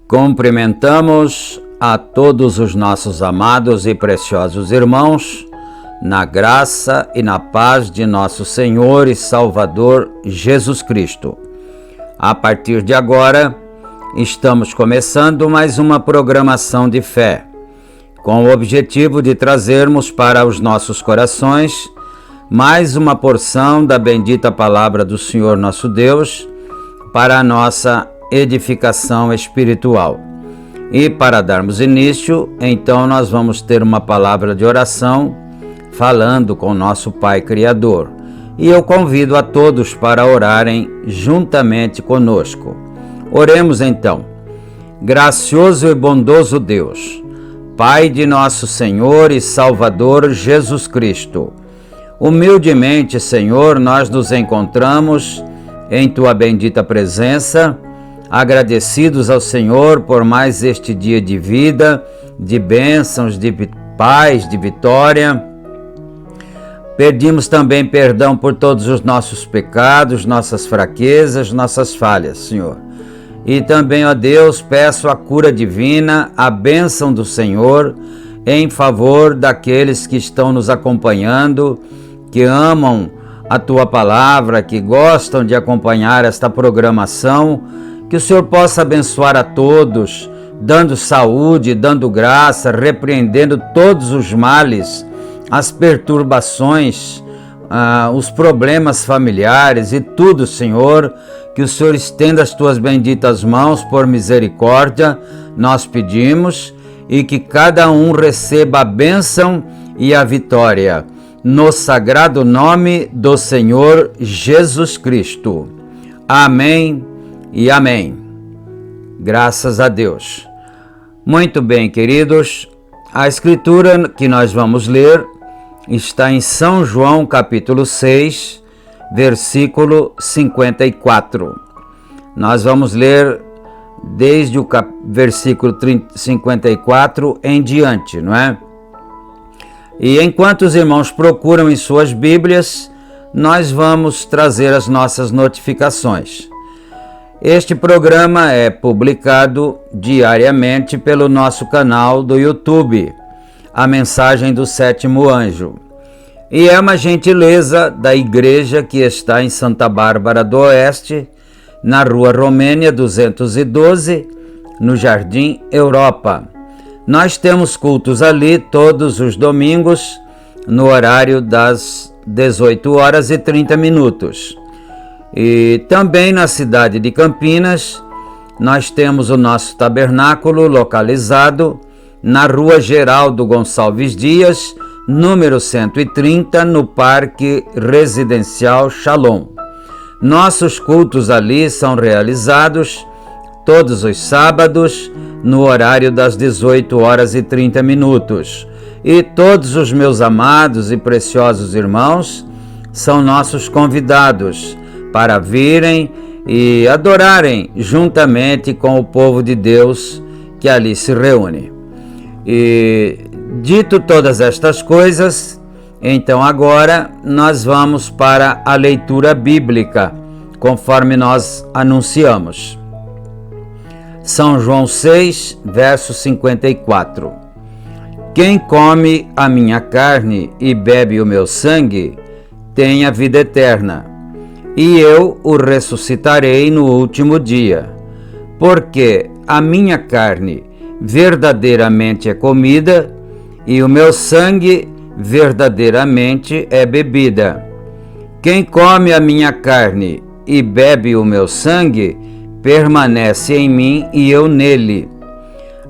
Cumprimentamos a todos os nossos amados e preciosos irmãos, na graça e na paz de nosso Senhor e Salvador Jesus Cristo. A partir de agora, estamos começando mais uma programação de fé, com o objetivo de trazermos para os nossos corações mais uma porção da bendita palavra do Senhor nosso Deus para a nossa edificação espiritual. E para darmos início, então nós vamos ter uma palavra de oração falando com nosso Pai Criador. E eu convido a todos para orarem juntamente conosco. Oremos então. Gracioso e bondoso Deus, Pai de nosso Senhor e Salvador Jesus Cristo, humildemente, Senhor, nós nos encontramos em Tua bendita presença, agradecidos ao Senhor por mais este dia de vida, de bênçãos, de paz, de vitória. Pedimos também perdão por todos os nossos pecados, nossas fraquezas, nossas falhas, Senhor. E também, ó Deus, peço a cura divina, a bênção do Senhor em favor daqueles que estão nos acompanhando, que amam a Tua palavra, que gostam de acompanhar esta programação. Que o Senhor possa abençoar a todos, dando saúde, dando graça, repreendendo todos os males, as perturbações, os problemas familiares e tudo, Senhor. Que o Senhor estenda as Tuas benditas mãos por misericórdia, nós pedimos, e que cada um receba a bênção e a vitória, no sagrado nome do Senhor Jesus Cristo. Amém e amém. Graças a Deus. Muito bem, queridos, a escritura que nós vamos ler está em São João capítulo 6, versículo 54. Nós vamos ler desde o versículo 54 em diante, não é? E enquanto os irmãos procuram em suas Bíblias, nós vamos trazer as nossas notificações. Este programa é publicado diariamente pelo nosso canal do YouTube, A Mensagem do Sétimo Anjo. E é uma gentileza da igreja que está em Santa Bárbara do Oeste, na Rua Romênia 212, no Jardim Europa. Nós temos cultos ali todos os domingos, no horário das 18h30. E também na cidade de Campinas, nós temos o nosso tabernáculo localizado na Rua Geraldo Gonçalves Dias, número 130, no Parque Residencial Shalom. Nossos cultos ali são realizados todos os sábados, no horário das 18h30. E todos os meus amados e preciosos irmãos são nossos convidados para virem e adorarem juntamente com o povo de Deus que ali se reúne. E dito todas estas coisas, então agora nós vamos para a leitura bíblica, conforme nós anunciamos. São João 6, verso 54. Quem come a minha carne e bebe o meu sangue, tem a vida eterna, e eu o ressuscitarei no último dia, porque a minha carne verdadeiramente é comida, e o meu sangue verdadeiramente é bebida. Quem come a minha carne e bebe o meu sangue, permanece em mim e eu nele.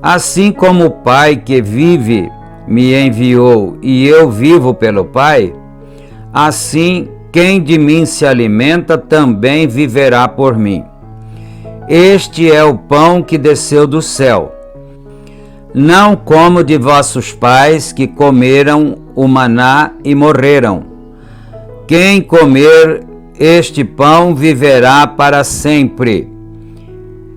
Assim como o Pai que vive me enviou e eu vivo pelo Pai, assim quem de mim se alimenta também viverá por mim. Este é o pão que desceu do céu. Não como de vossos pais que comeram o maná e morreram. Quem comer este pão viverá para sempre.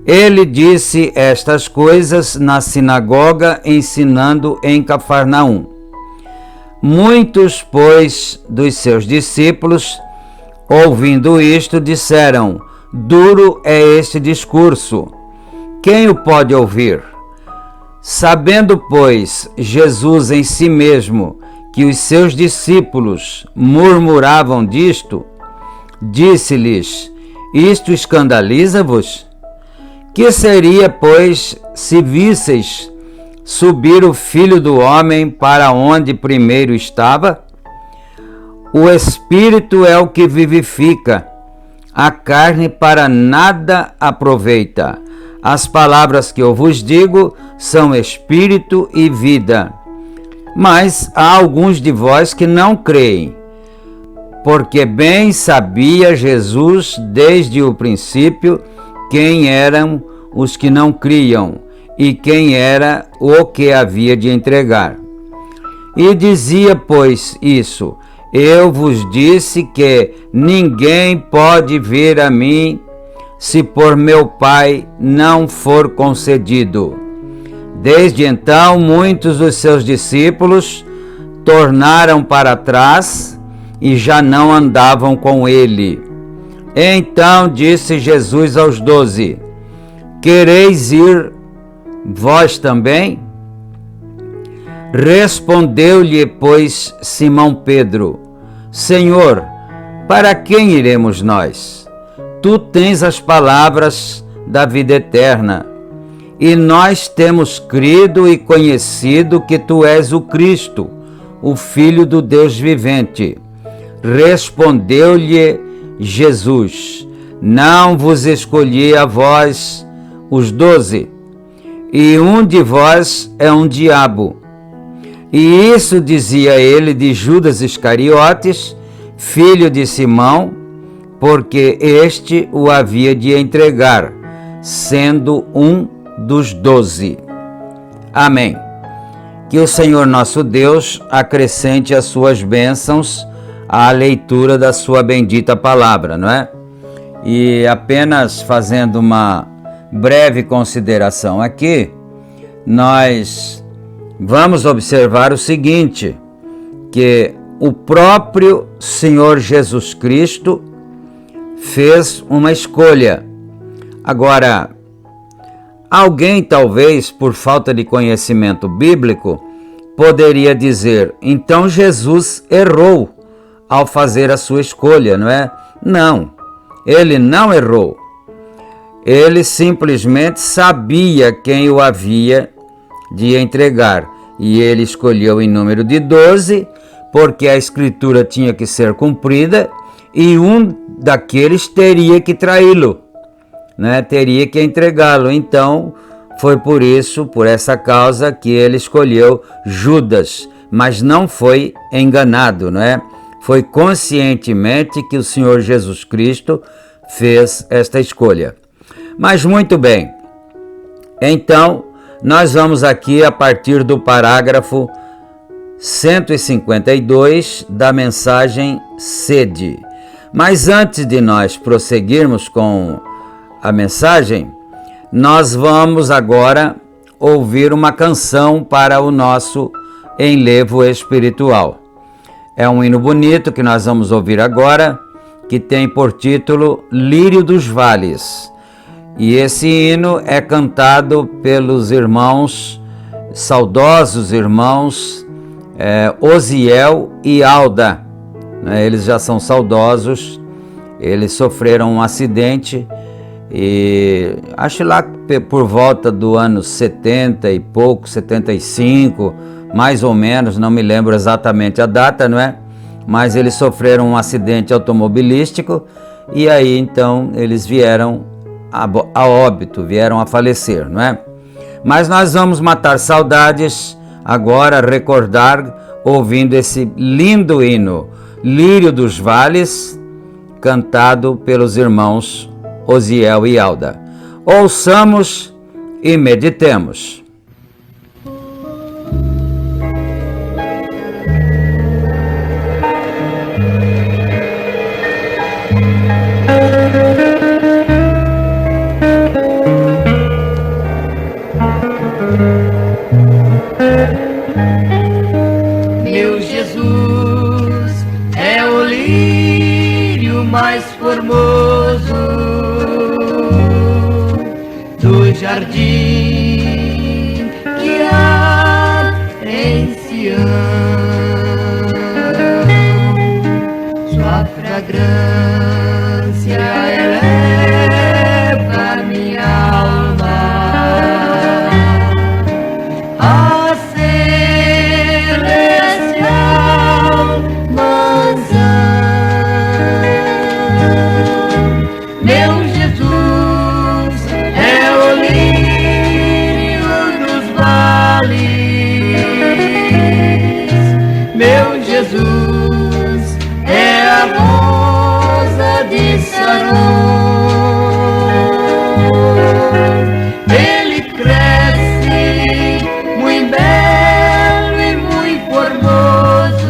Ele disse estas coisas na sinagoga, ensinando em Cafarnaum. Muitos, pois, dos seus discípulos, ouvindo isto, disseram: duro é este discurso, quem o pode ouvir? Sabendo, pois, Jesus em si mesmo que os seus discípulos murmuravam disto, disse-lhes: isto escandaliza-vos? Que seria, pois, se visseis subir o Filho do Homem para onde primeiro estava? O Espírito é o que vivifica, a carne para nada aproveita. As palavras que eu vos digo são espírito e vida. Mas há alguns de vós que não creem, porque bem sabia Jesus desde o princípio quem eram os que não criam e quem era o que havia de entregar. E dizia, pois, isso: eu vos disse que ninguém pode vir a mim se por meu Pai não for concedido. Desde então, muitos dos seus discípulos tornaram para trás e já não andavam com ele. Então disse Jesus aos 12: quereis ir vós também? Respondeu-lhe, pois, Simão Pedro: Senhor, para quem iremos nós? Tu tens as palavras da vida eterna, e nós temos crido e conhecido que tu és o Cristo, o Filho do Deus vivente. Respondeu-lhe Jesus: não vos escolhi a vós, os 12, e um de vós é um diabo. E isso dizia ele de Judas Iscariotes, filho de Simão, porque este o havia de entregar, sendo um dos 12. Amém. Que o Senhor nosso Deus acrescente as suas bênçãos à leitura da sua bendita palavra, não é? E apenas fazendo uma breve consideração aqui, nós vamos observar o seguinte, que o próprio Senhor Jesus Cristo fez uma escolha. Agora, alguém talvez, por falta de conhecimento bíblico, poderia dizer, então Jesus errou ao fazer a sua escolha, não é? Não, ele não errou. Ele simplesmente sabia quem o havia de entregar, e ele escolheu em número de 12, porque a escritura tinha que ser cumprida, e um daqueles teria que traí-lo, né? Teria que entregá-lo. Então, foi por essa causa, que ele escolheu Judas, mas não foi enganado, não é? Foi conscientemente que o Senhor Jesus Cristo fez esta escolha. Mas muito bem, então nós vamos aqui a partir do parágrafo 152 da mensagem Sede. Mas antes de nós prosseguirmos com a mensagem, nós vamos agora ouvir uma canção para o nosso enlevo espiritual. É um hino bonito que nós vamos ouvir agora, que tem por título Lírio dos Vales. E esse hino é cantado pelos irmãos, saudosos irmãos Osiel e Alda. Eles já são saudosos, eles sofreram um acidente e acho lá por volta do ano 70 e pouco, 75, mais ou menos, não me lembro exatamente a data, não é? Mas eles sofreram um acidente automobilístico e aí então eles vieram a óbito, vieram a falecer, não é? Mas nós vamos matar saudades agora, recordar, ouvindo esse lindo hino, Lírio dos Vales, cantado pelos irmãos Osiel e Alda. Ouçamos e meditemos. Meu Jesus é o lírio mais formoso do jardim que há em Sião. Sua fragrância eleva minha alma a celestial mansão. Meu Jesus é o lírio dos vales. Meu Jesus é a rosa de Saron. Ele cresce muito belo e muito formoso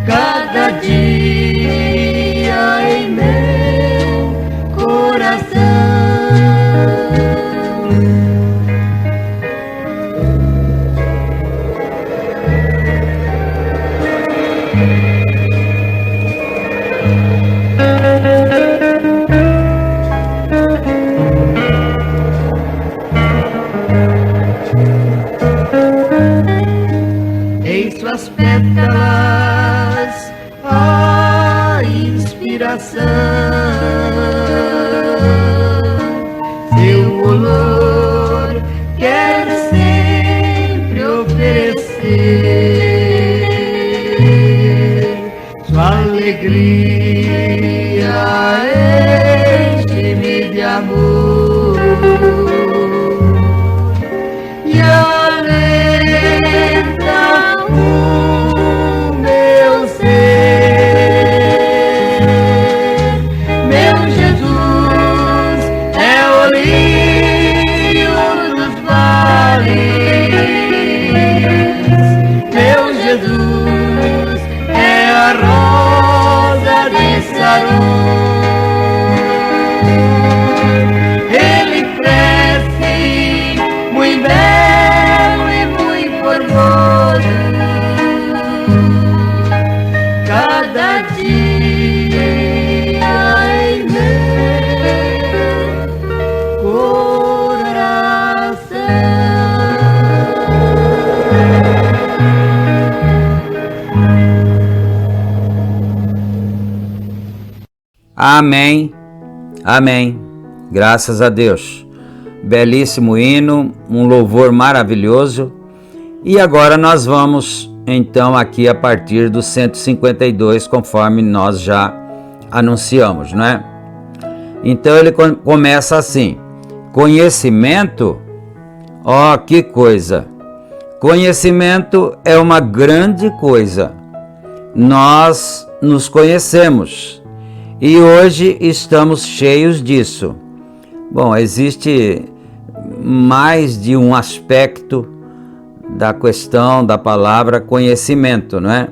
cada dia em meu coração. Em suas pétalas a inspiração, seu olor quer sempre oferecer. Sua alegria enche-me de amor. Amém. Amém. Graças a Deus. Belíssimo hino, um louvor maravilhoso. E agora nós vamos então aqui a partir do 152, conforme nós já anunciamos, não é? Então ele começa assim: conhecimento, ó, que coisa! Conhecimento é uma grande coisa. Nós nos conhecemos e hoje estamos cheios disso. Bom, existe mais de um aspecto da questão da palavra conhecimento, não é?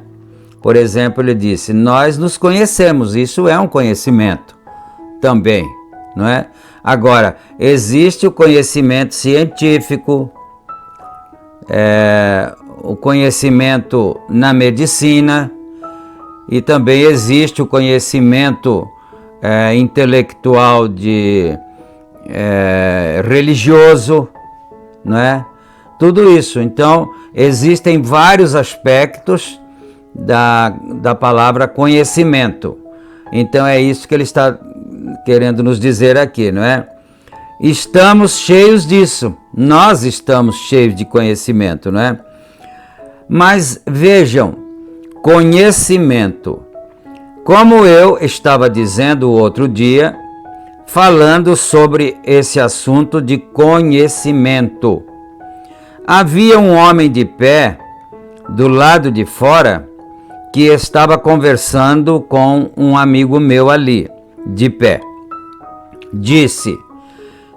Por exemplo, ele disse: nós nos conhecemos, isso é um conhecimento também, não é? Agora, existe o conhecimento científico, o conhecimento na medicina, e também existe o conhecimento intelectual religioso, não é? Tudo isso. Então, existem vários aspectos da palavra conhecimento. Então, é isso que ele está querendo nos dizer aqui, não é? Estamos cheios disso. Nós estamos cheios de conhecimento, não é? Mas vejam, conhecimento. Como eu estava dizendo o outro dia, falando sobre esse assunto de conhecimento. Havia um homem de pé do lado de fora que estava conversando com um amigo meu ali, de pé. Disse: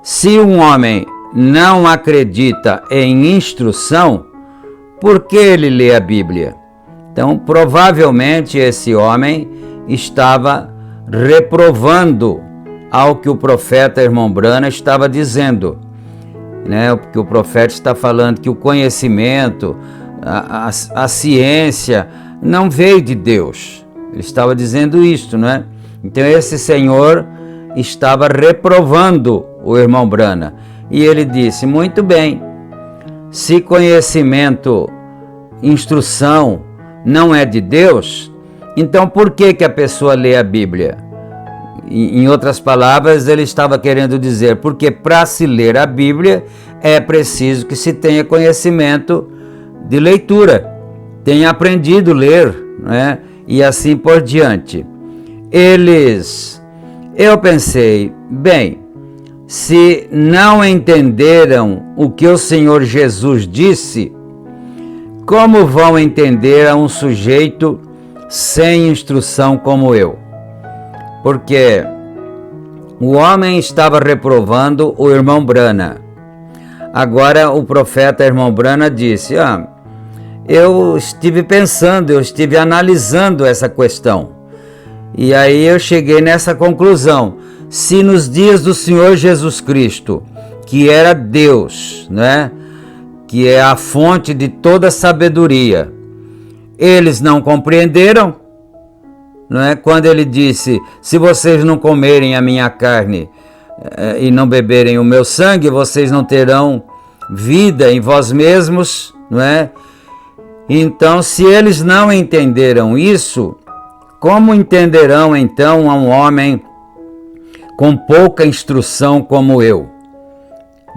se um homem não acredita em instrução, por que ele lê a Bíblia? Então, provavelmente esse homem estava reprovando ao que o profeta Irmão Branham estava dizendo, né? Porque o profeta está falando que o conhecimento, a ciência não veio de Deus. Ele estava dizendo isto, né? Então esse senhor estava reprovando o Irmão Branham. E ele disse: muito bem, se conhecimento, instrução não é de Deus, então por que a pessoa lê a Bíblia? Em outras palavras, ele estava querendo dizer, porque para se ler a Bíblia é preciso que se tenha conhecimento de leitura, tenha aprendido a ler, né? E assim por diante. Eu pensei, bem, se não entenderam o que o Senhor Jesus disse, como vão entender a um sujeito sem instrução como eu? Porque o homem estava reprovando o Irmão Branham. Agora o profeta Irmão Branham disse: eu estive pensando, eu estive analisando essa questão. E aí eu cheguei nessa conclusão: se nos dias do Senhor Jesus Cristo, que era Deus, né, que é a fonte de toda sabedoria, eles não compreenderam, não é? Quando ele disse: se vocês não comerem a minha carne e não beberem o meu sangue, vocês não terão vida em vós mesmos, não é? Então, se eles não entenderam isso, como entenderão então um homem com pouca instrução como eu?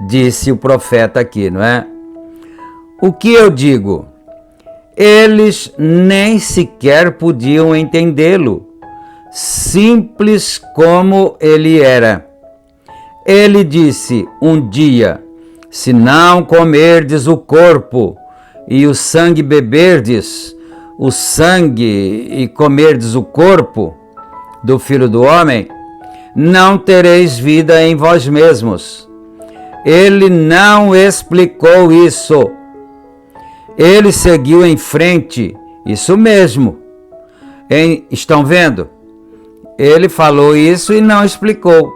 Disse o profeta aqui, não é? O que eu digo? Eles nem sequer podiam entendê-lo, simples como ele era. Ele disse um dia: se não comerdes o corpo e o sangue beberdes, o sangue e comerdes o corpo do Filho do Homem, não tereis vida em vós mesmos. Ele não explicou isso. Ele seguiu em frente, isso mesmo. Estão vendo? Ele falou isso e não explicou.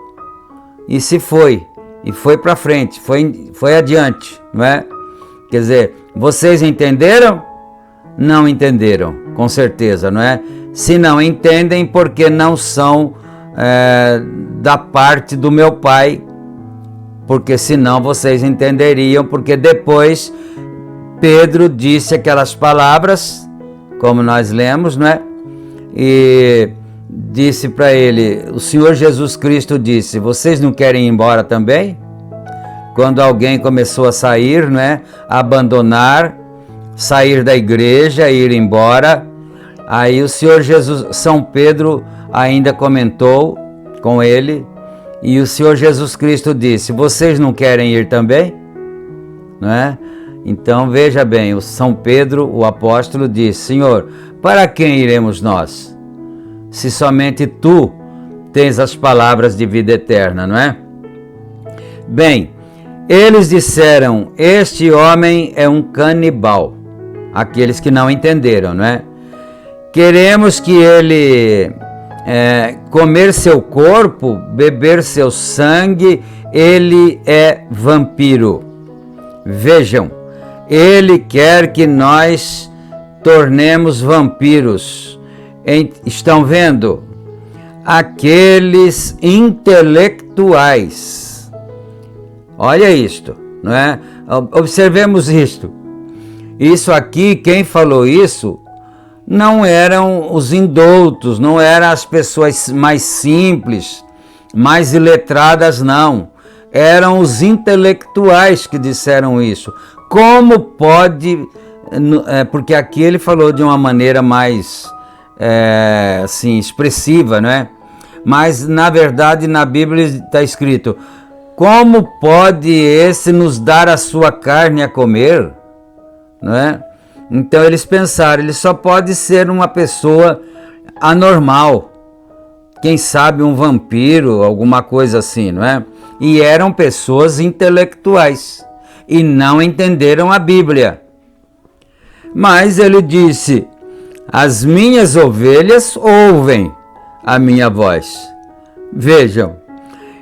E se foi. E foi para frente, foi adiante, não é? Quer dizer, vocês entenderam? Não entenderam, com certeza, não é? Se não entendem, porque não são da parte do meu Pai, porque senão vocês entenderiam, porque depois Pedro disse aquelas palavras, como nós lemos, não é? E disse para ele, o Senhor Jesus Cristo disse, vocês não querem ir embora também? Quando alguém começou a sair, né, a abandonar, sair da igreja, ir embora, aí o Senhor Jesus, São Pedro ainda comentou com ele, e o Senhor Jesus Cristo disse, vocês não querem ir também? Não é? Então veja bem, o São Pedro, o apóstolo, disse, Senhor, para quem iremos nós? Se somente tu tens as palavras de vida eterna, não é? Bem, eles disseram, este homem é um canibal. Aqueles que não entenderam, não é? Queremos que ele comer seu corpo, beber seu sangue, ele é vampiro. Vejam, ele quer que nós tornemos vampiros. Estão vendo? Aqueles intelectuais. Olha isto, não é? Observemos isto. Isso aqui, quem falou isso, não eram os indoutos, não eram as pessoas mais simples, mais iletradas, não. Eram os intelectuais que disseram isso. Como pode... porque aqui ele falou de uma maneira mais assim, expressiva, não é? Mas, na verdade, na Bíblia está escrito, como pode esse nos dar a sua carne a comer? Não é? Então eles pensaram, ele só pode ser uma pessoa anormal, quem sabe um vampiro, alguma coisa assim, não é? E eram pessoas intelectuais e não entenderam a Bíblia. Mas ele disse, as minhas ovelhas ouvem a minha voz. Vejam,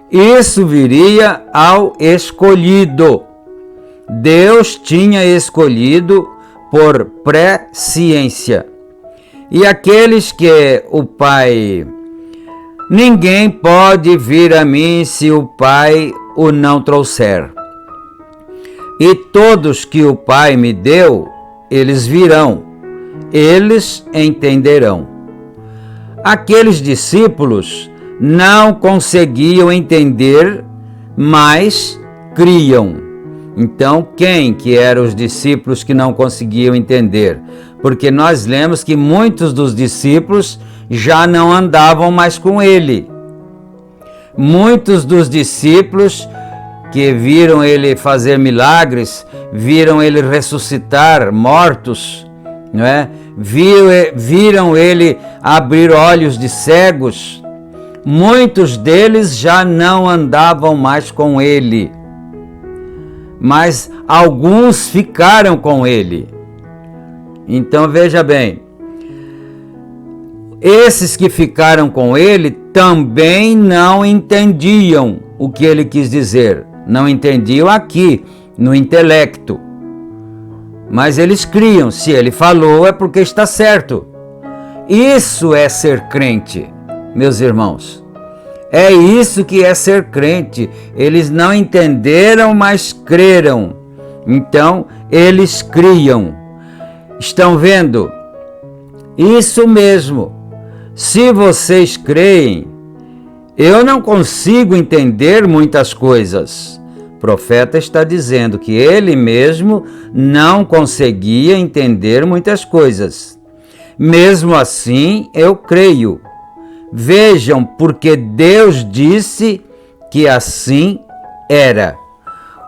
isso viria ao escolhido. Deus tinha escolhido por presciência. E aqueles que o Pai... Ninguém pode vir a mim se o Pai o não trouxer. E todos que o Pai me deu, eles virão, eles entenderão. Aqueles discípulos não conseguiam entender, mas criam. Então, quem que eram os discípulos que não conseguiam entender? Porque nós lemos que muitos dos discípulos já não andavam mais com ele. Muitos dos discípulos que viram ele fazer milagres, viram ele ressuscitar mortos, não é? Viram ele abrir olhos de cegos, muitos deles já não andavam mais com ele. Mas alguns ficaram com ele. Então veja bem, esses que ficaram com ele também não entendiam o que ele quis dizer. Não entendiam aqui, no intelecto. Mas eles criam, se ele falou é porque está certo. Isso é ser crente, meus irmãos. É isso que é ser crente. Eles não entenderam, mas creram. Então, eles criam. Estão vendo? Isso mesmo. Se vocês creem, eu não consigo entender muitas coisas. O profeta está dizendo que ele mesmo não conseguia entender muitas coisas. Mesmo assim, eu creio. Vejam, porque Deus disse que assim era.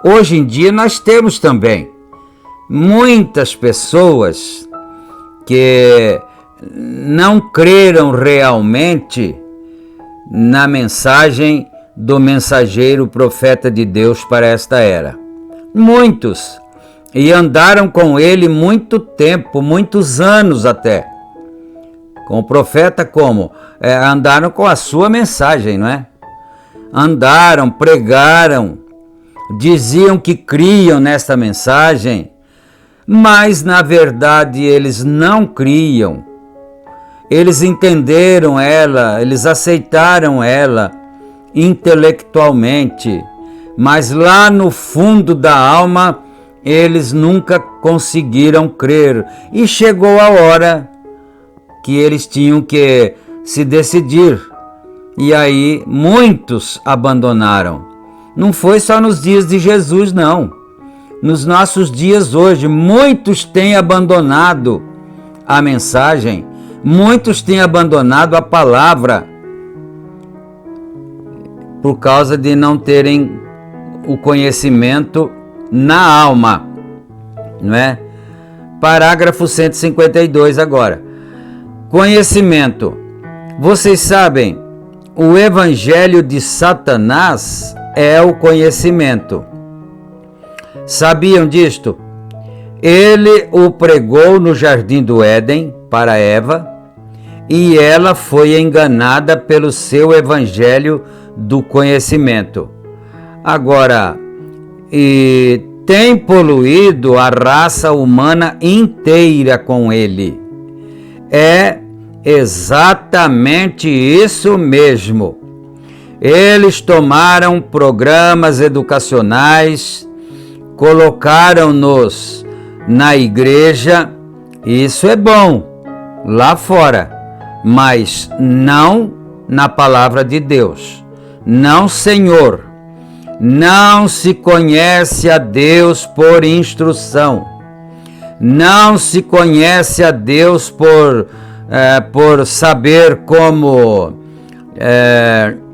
Hoje em dia nós temos também muitas pessoas que não creram realmente na mensagem do mensageiro profeta de Deus para esta era. Muitos. E andaram com ele muito tempo, muitos anos até. Com o profeta como? Andaram com a sua mensagem, não é? Andaram, pregaram, diziam que criam nesta mensagem, mas na verdade eles não criam. Eles entenderam ela, eles aceitaram ela intelectualmente, mas lá no fundo da alma eles nunca conseguiram crer. E chegou a hora que eles tinham que se decidir. E aí muitos abandonaram. Não foi só nos dias de Jesus, não. Nos nossos dias hoje, muitos têm abandonado a mensagem, muitos têm abandonado a palavra por causa de não terem o conhecimento na alma, não é? Parágrafo 152 agora. Conhecimento. Vocês sabem, o evangelho de Satanás é o conhecimento. Sabiam disto? Ele o pregou no jardim do Éden para Eva, e ela foi enganada pelo seu evangelho do conhecimento. Agora, tem poluído a raça humana inteira com ele. É exatamente isso mesmo. Eles tomaram programas educacionais, colocaram-nos na igreja, isso é bom, lá fora, mas não na palavra de Deus. Não, Senhor. Não se conhece a Deus por instrução. Não se conhece a Deus por saber como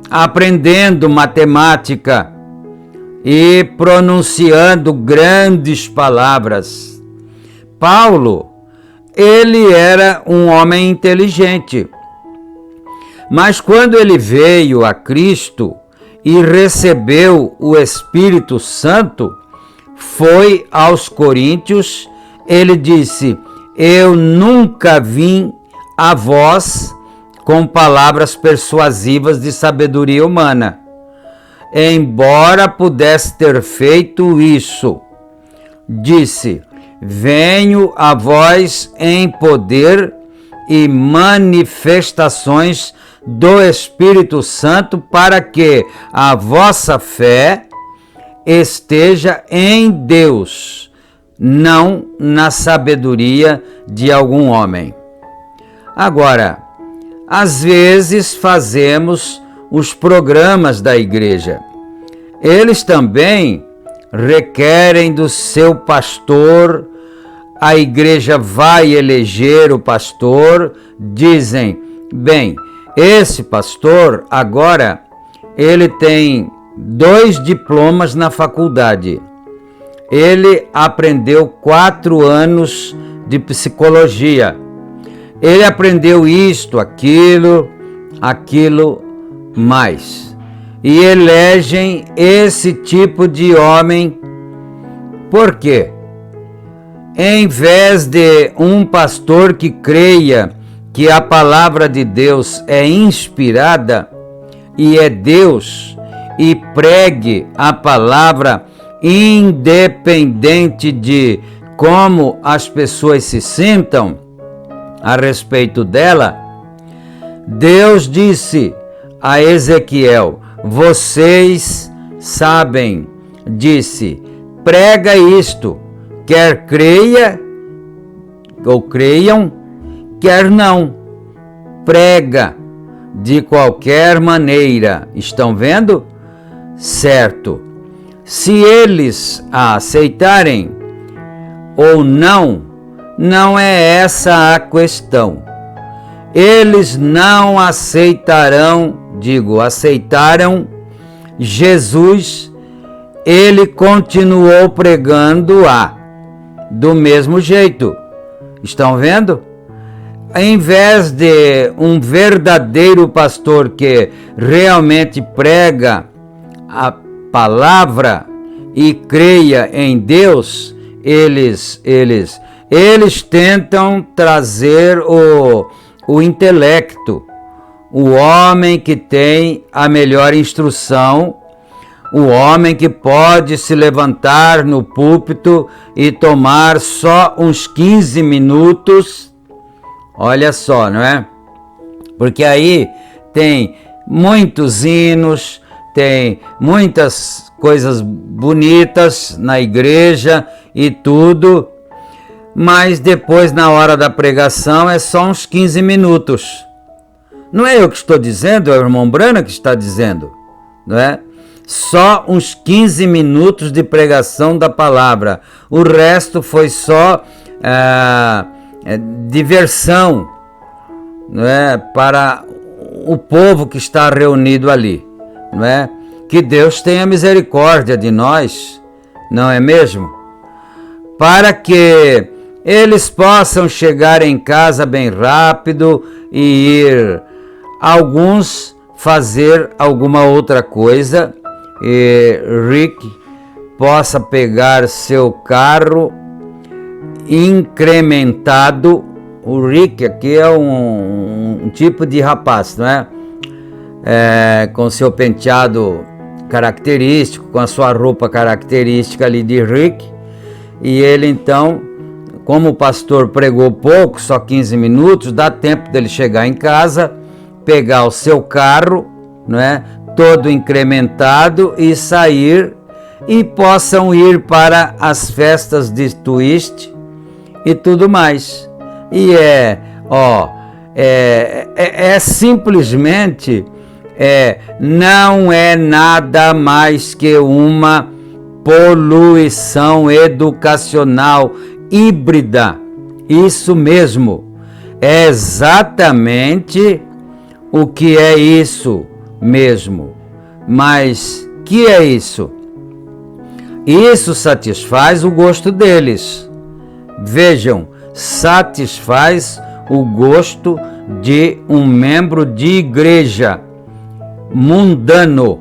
aprendendo matemática e pronunciando grandes palavras. Paulo, ele era um homem inteligente, mas quando ele veio a Cristo e recebeu o Espírito Santo, foi aos Coríntios, ele disse: eu nunca vim a vós com palavras persuasivas de sabedoria humana, embora pudesse ter feito isso. Disse: venho a vós em poder e manifestações do Espírito Santo, para que a vossa fé esteja em Deus, não na sabedoria de algum homem. Agora, às vezes fazemos os programas da igreja. Eles também requerem do seu pastor, a igreja vai eleger o pastor, dizem: bem, esse pastor agora ele tem 2 diplomas na faculdade. Ele aprendeu 4 anos de psicologia. Ele aprendeu isto, aquilo mais. E elegem esse tipo de homem. Por quê? Em vez de um pastor que creia que a palavra de Deus é inspirada e é Deus, e pregue a palavra independente de como as pessoas se sintam a respeito dela, Deus disse a Ezequiel: vocês sabem, disse, prega isto, quer creia ou creiam, quer não, prega de qualquer maneira. Estão vendo? Certo. Se eles a aceitarem ou não, não é essa a questão. Eles não aceitaram, aceitaram Jesus, ele continuou pregando do mesmo jeito. Estão vendo? Em vez de um verdadeiro pastor que realmente prega a palavra e creia em Deus, eles tentam trazer o intelecto, o homem que tem a melhor instrução, o homem que pode se levantar no púlpito e tomar só uns 15 minutos. Olha só, não é? Porque aí tem muitos hinos, tem muitas coisas bonitas na igreja e tudo, mas depois na hora da pregação é só uns 15 minutos. Não é eu que estou dizendo, é o irmão Brana que está dizendo, não é? Só uns 15 minutos de pregação da palavra. O resto foi só diversão, não é? Para o povo que está reunido ali, não é? Que Deus tenha misericórdia de nós, não é mesmo? Para que eles possam chegar em casa bem rápido e ir, alguns fazer alguma outra coisa, e Rick possa pegar seu carro incrementado. O Rick aqui é um tipo de rapaz, não é? Com seu penteado característico, com a sua roupa característica ali de Rick. E ele então, como o pastor pregou pouco, só 15 minutos, dá tempo dele chegar em casa, pegar o seu carro, não é? Todo incrementado e sair, e possam ir para as festas de twist e tudo mais. E simplesmente não é nada mais que uma poluição educacional híbrida. Isso mesmo, é exatamente o que é isso mesmo. Mas que é isso? Isso satisfaz o gosto deles. Vejam, satisfaz o gosto de um membro de igreja mundano.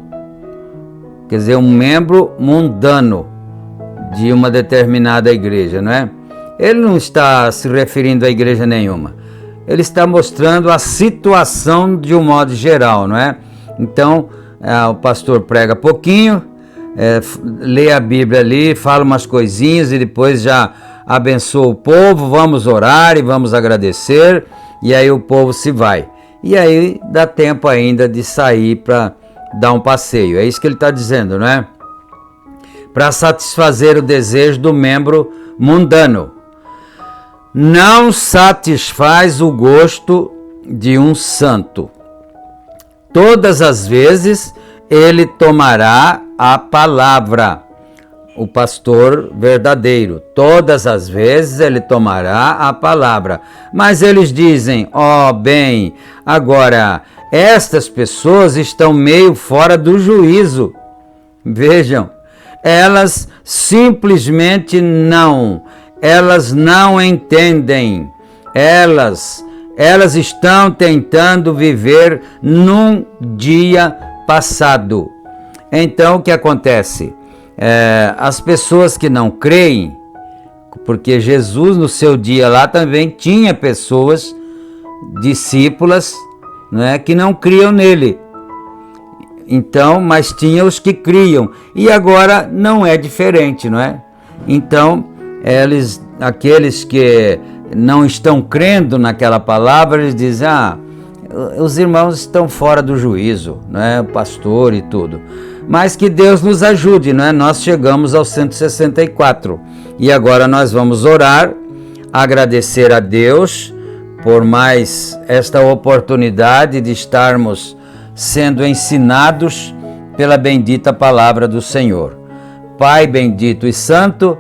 Quer dizer, um membro mundano de uma determinada igreja, não é? Ele não está se referindo a igreja nenhuma. Ele está mostrando a situação de um modo geral, não é? Então, o pastor prega pouquinho, lê a Bíblia ali, fala umas coisinhas e depois já abençoa o povo, vamos orar e vamos agradecer, e aí o povo se vai. E aí dá tempo ainda de sair para dar um passeio. É isso que ele está dizendo, não é? Para satisfazer o desejo do membro mundano. Não satisfaz o gosto de um santo. Todas as vezes ele tomará a palavra, o pastor verdadeiro. Todas as vezes ele tomará a palavra. Mas eles dizem, bem, agora estas pessoas estão meio fora do juízo. Vejam, elas simplesmente elas não entendem. Elas estão tentando viver num dia passado. Então o que acontece? As pessoas que não creem, porque Jesus no seu dia lá também tinha pessoas, discípulas, que não criam nele. Então, mas tinha os que criam. E agora não é diferente, não é? Então, aqueles que não estão crendo naquela palavra, eles dizem, os irmãos estão fora do juízo, o pastor e tudo. Mas que Deus nos ajude, Nós chegamos ao 164 e agora nós vamos orar, agradecer a Deus por mais esta oportunidade de estarmos sendo ensinados pela bendita palavra do Senhor. Pai bendito e santo,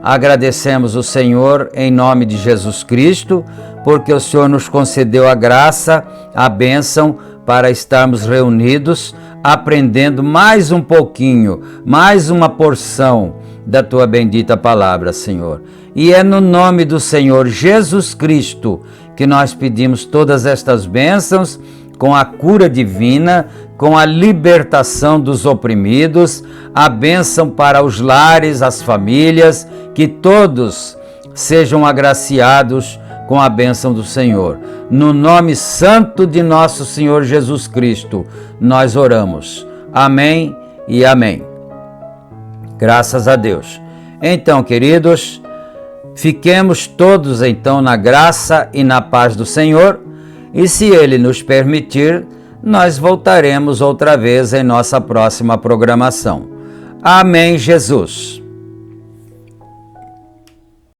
agradecemos o Senhor em nome de Jesus Cristo, porque o Senhor nos concedeu a graça, a bênção para estarmos reunidos, aprendendo mais um pouquinho, mais uma porção da Tua bendita palavra, Senhor. E é no nome do Senhor Jesus Cristo que nós pedimos todas estas bênçãos, com a cura divina, com a libertação dos oprimidos, a bênção para os lares, as famílias, que todos sejam agraciados com a bênção do Senhor. No nome santo de nosso Senhor Jesus Cristo, nós oramos. Amém e amém. Graças a Deus. Então, queridos, fiquemos todos então na graça e na paz do Senhor, e se Ele nos permitir, nós voltaremos outra vez em nossa próxima programação. Amém, Jesus.